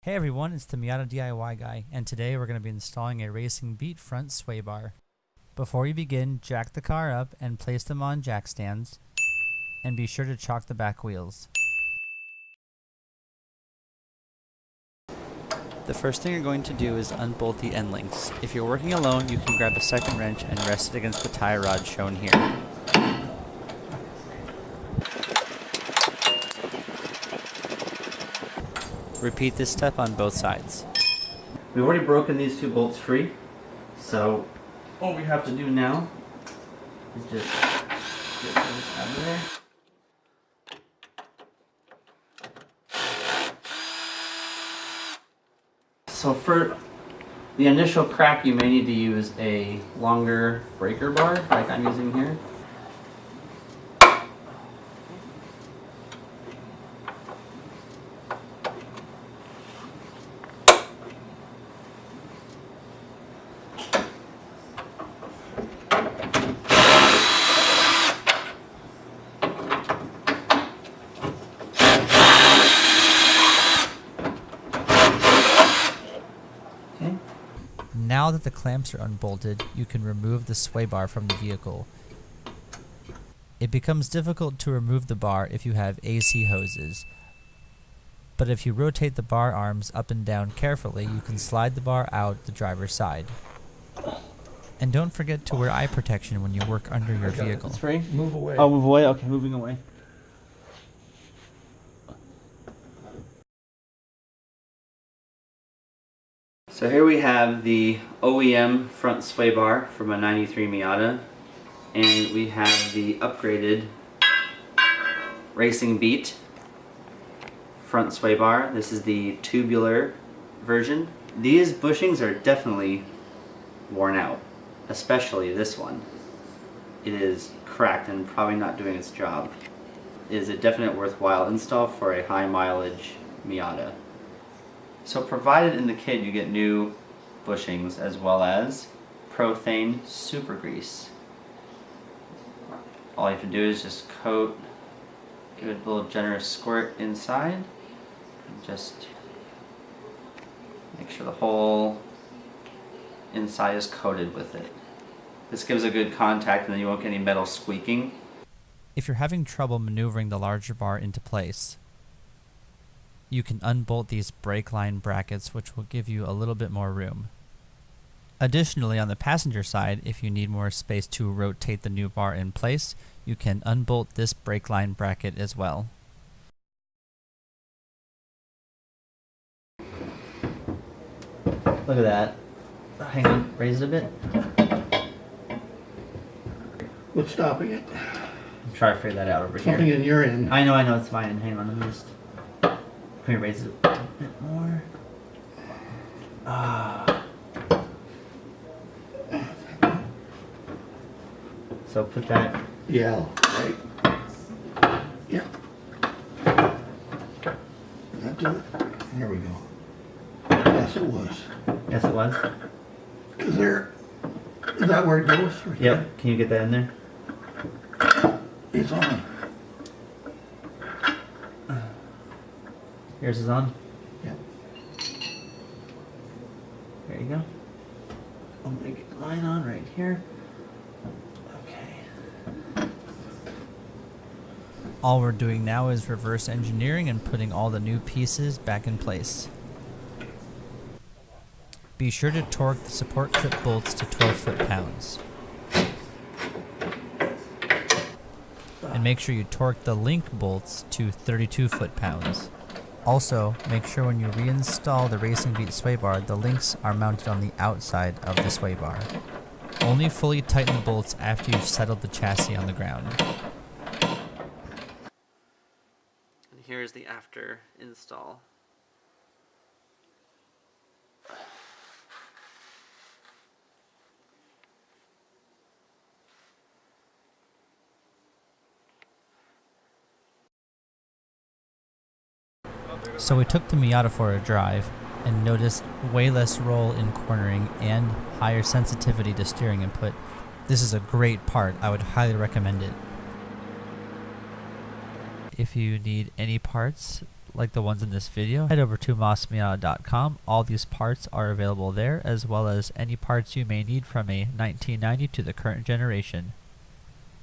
Hey everyone, it's the Miata DIY guy, and today we're going to be installing a Racing Beat front sway bar. Before you begin, jack the car up and place them on jack stands, and be sure to chock the back wheels. The first thing you're going to do is unbolt the end links. If you're working alone, you can grab a second wrench and rest it against the tie rod shown here. Repeat this step on both sides. We've already broken these two bolts free, so all we have to do now is just get those out of there. So for the initial crack, you may need to use a longer breaker bar, like I'm using here. Now that the clamps are unbolted, you can remove the sway bar from the vehicle. It becomes difficult to remove the bar if you have AC hoses, but if you rotate the bar arms up and down carefully, you can slide the bar out the driver's side. And don't forget to wear eye protection when you work under your vehicle. It's free? Move away. Oh, move away? Okay, moving away. So here we have the OEM front sway bar from a 93 Miata, and we have the upgraded Racing Beat front sway bar. This is the tubular version. These bushings are definitely worn out, especially this one. It is cracked and probably not doing its job. It is a definite worthwhile install for a high mileage Miata. So provided in the kit you get new bushings as well as Prothane super grease. All you have to do is just coat, give it a little generous squirt inside, and just make sure the whole inside is coated with it. This gives a good contact and then you won't get any metal squeaking. If you're having trouble maneuvering the larger bar into place, you can unbolt these brake line brackets, which will give you a little bit more room. Additionally, on the passenger side, if you need more space to rotate the new bar in place, you can unbolt this brake line bracket as well. Look at that. Hang on, raise it a bit. What's stopping it? I'm trying to figure that out over Something here. in your end. I know, it's fine. Hang on, let me just... Can we raise it a bit more? So put that... Yeah, right. Yeah. That do it? There we go. Yes, it was. Yes, it was. Is that where it goes? Right Yep. there? Can you get that in there? It's on. Yours is on? Yep. There you go. I'm gonna get mine on right here. Okay. All we're doing now is reverse engineering and putting all the new pieces back in place. Be sure to torque the support clip bolts to 12 foot-pounds. And make sure you torque the link bolts to 32 foot-pounds. Also, make sure when you reinstall the Racing Beat sway bar, the links are mounted on the outside of the sway bar. Only fully tighten the bolts after you've settled the chassis on the ground. And here's the after install. So we took the Miata for a drive and noticed way less roll in cornering and higher sensitivity to steering input. This is a great part. I would highly recommend it. If you need any parts like the ones in this video, head over to mossmiata.com. All these parts are available there, as well as any parts you may need from a 1990 to the current generation.